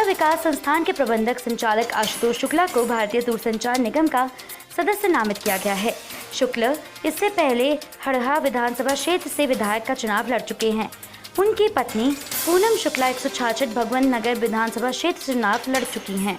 हड़हा विकास संस्थान के प्रबंधक संचालक आशुतोष शुक्ला को भारतीय दूरसंचार निगम का सदस्य नामित किया गया है। शुक्ला इससे पहले हड़हा विधानसभा क्षेत्र से विधायक का चुनाव लड़ चुके हैं। उनकी पत्नी पूनम शुक्ला 166 भगवान नगर विधानसभा क्षेत्र से चुनाव लड़ चुकी हैं।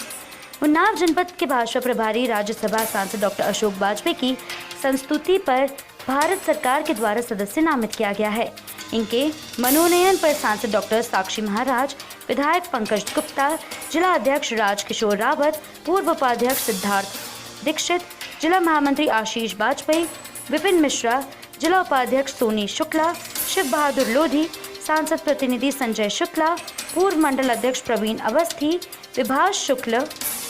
उन्नाव जनपद के भाजपा प्रभारी राज्यसभा सांसद डॉक्टर अशोक वाजपेयी की संस्तुति पर भारत सरकार के द्वारा सदस्य नामित किया गया है। इनके मनोनयन पर सांसद डॉक्टर साक्षी महाराज, विधायक पंकज गुप्ता, जिला अध्यक्ष राजकिशोर रावत, पूर्व उपाध्यक्ष सिद्धार्थ दीक्षित, जिला महामंत्री आशीष वाजपेयी, विपिन मिश्रा, जिला उपाध्यक्ष सोनी शुक्ला, शिव बहादुर लोधी, सांसद प्रतिनिधि संजय शुक्ला, पूर्व मंडल अध्यक्ष प्रवीण अवस्थी, विभाष शुक्ला,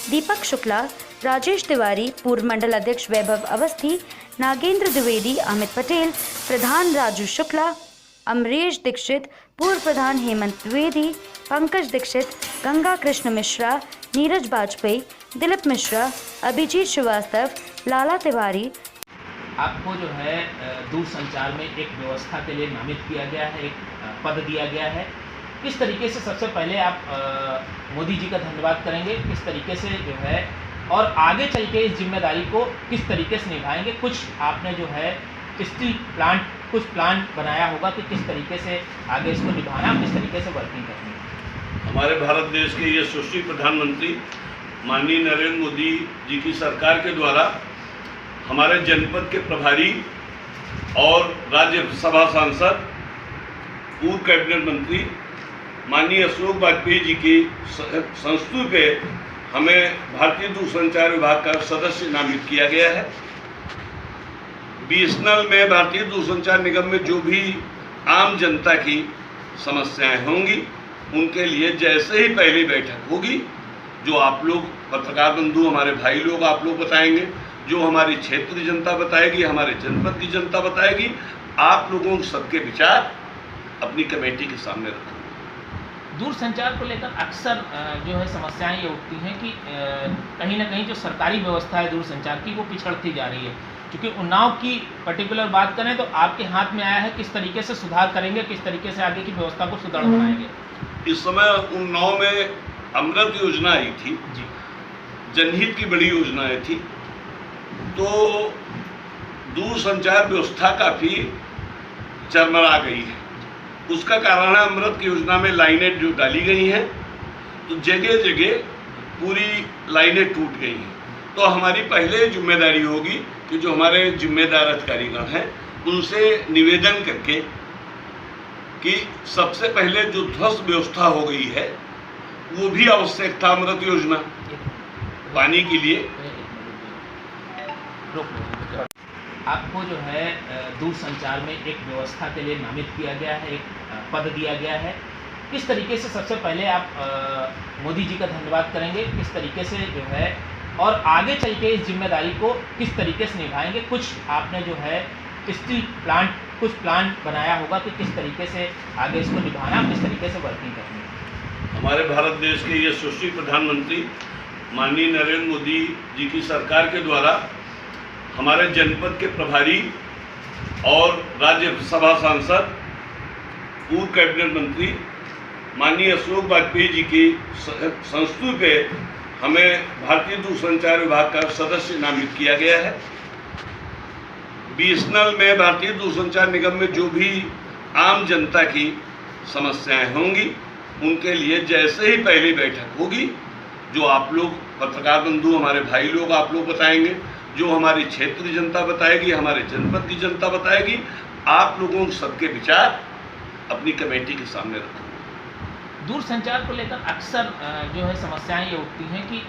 दीपक शुक्ला, राजेश तिवारी, पूर्व मंडल अध्यक्ष वैभव अवस्थी, नागेंद्र द्विवेदी, अमित पटेल, प्रधान राजू शुक्ला, अमरीश दीक्षित, पूर्व प्रधान हेमंत द्विवेदी, पंकज दीक्षित, गंगा कृष्ण मिश्रा, नीरज वाजपेयी, दिलीप मिश्रा, अभिजीत श्रीवास्तव, लाला तिवारी। आपको जो है दूरसंचार में एक व्यवस्था के लिए नामित किया गया है, एक पद दिया गया है। किस तरीके से सबसे पहले आप मोदी जी का धन्यवाद करेंगे, किस तरीके से जो है और आगे चल के इस जिम्मेदारी को किस तरीके से निभाएंगे? कुछ आपने जो है स्टील प्लांट कुछ प्लान बनाया होगा कि किस तरीके से आगे इसको निभाना, किस तरीके से वर्किंग करनी है। हमारे भारत देश के यशस्वी प्रधानमंत्री माननीय नरेंद्र मोदी जी की सरकार के द्वारा हमारे जनपद के प्रभारी और राज्यसभा सांसद, पूर्व कैबिनेट मंत्री माननीय अशोक वाजपेयी जी की संस्तुति पे हमें भारतीय दूरसंचार विभाग का सदस्य नामित किया गया है। बीएसएनएल में भारतीय दूरसंचार निगम में जो भी आम जनता की समस्याएं होंगी उनके लिए जैसे ही पहली बैठक होगी, जो आप लोग पत्रकार बंधु, हमारे भाई लोग, आप लोग बताएंगे, जो हमारी क्षेत्रीय जनता बताएगी, हमारे जनपद की जनता बताएगी, आप लोगों सबके विचार अपनी कमेटी के सामने रखेंगे। दूरसंचार को लेकर अक्सर जो है समस्याएं ये उठती हैं कि कहीं ना कहीं जो सरकारी व्यवस्था है दूरसंचार की वो पिछड़ती जा रही है। क्योंकि उन्नाव की पर्टिकुलर बात करें तो आपके हाथ में आया है, किस तरीके से सुधार करेंगे, किस तरीके से आगे की व्यवस्था को सुदृढ़ बनाएंगे? इस समय उन्नाव में अमृत योजना आई थी जी, जनहित की बड़ी योजनाएं थी, तो दूरसंचार व्यवस्था काफ़ी चरमरा गई है। उसका कारण है अमृत की योजना में लाइनें जो डाली गई हैं तो जगह जगह पूरी लाइनें टूट गई हैं। तो हमारी पहले जिम्मेदारी होगी कि जो हमारे जिम्मेदार अधिकारीगण हैं उनसे निवेदन करके कि सबसे पहले जो ध्वस्त व्यवस्था हो गई है वो भी आवश्यक था। अमृत योजना पानी के लिए आपको जो है दूरसंचार में एक व्यवस्था के लिए नामित किया गया है, एक पद दिया गया है। किस तरीके से सबसे पहले आप मोदी जी का धन्यवाद करेंगे, किस तरीके से जो है और आगे चल के इस जिम्मेदारी को किस तरीके से निभाएंगे? कुछ आपने जो है स्टील प्लांट कुछ प्लान बनाया होगा कि किस तरीके से आगे इसको निभाना, किस तरीके से वर्किंग करनी है। हमारे भारत देश के यशस्वी प्रधानमंत्री माननीय नरेंद्र मोदी जी की सरकार के द्वारा हमारे जनपद के प्रभारी और राज्यसभा सांसद, पूर्व कैबिनेट मंत्री माननीय अशोक वाजपेयी जी की संस्तुति पे हमें भारतीय दूरसंचार विभाग का सदस्य नामित किया गया है। बीएसएनएल में भारतीय दूरसंचार निगम में जो भी आम जनता की समस्याएं होंगी उनके लिए जैसे ही पहली बैठक होगी, जो आप लोग पत्रकार बंधु, हमारे भाई लोग, आप लोग बताएंगे, जो हमारी क्षेत्रीय जनता बताएगी, हमारे जनपद की जनता बताएगी, आप लोगों सबके विचार अपनी कमेटी के सामने रखेंगे। दूरसंचार को लेकर अक्सर जो है समस्याएं ये उठती हैं कि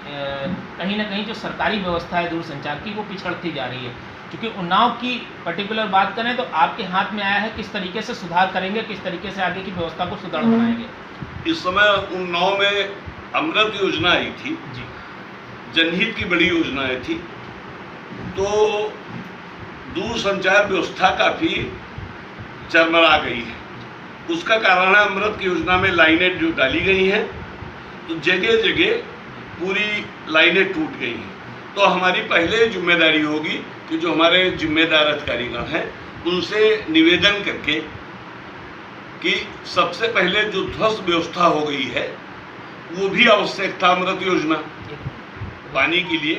कहीं ना कहीं जो सरकारी व्यवस्था है दूरसंचार की वो पिछड़ती जा रही है। क्योंकि उन्नाव की पर्टिकुलर बात करें तो आपके हाथ में आया है, किस तरीके से सुधार करेंगे, किस तरीके से आगे की व्यवस्था को सुदृढ़ बनाएंगे? इस समय उन्नाव में अमृत योजना आई थी जी, जनहित की बड़ी योजनाएं थी, तो दूरसंचार व्यवस्था काफ़ी चरमरा गई है। उसका कारण है अमृत की योजना में लाइनें जो डाली गई हैं तो जगह जगह पूरी लाइनें टूट गई हैं। तो हमारी पहले जिम्मेदारी होगी कि जो हमारे जिम्मेदार अधिकारीगण हैं उनसे निवेदन करके कि सबसे पहले जो ध्वस्त व्यवस्था हो गई है वो भी आवश्यक था अमृत योजना पानी के लिए।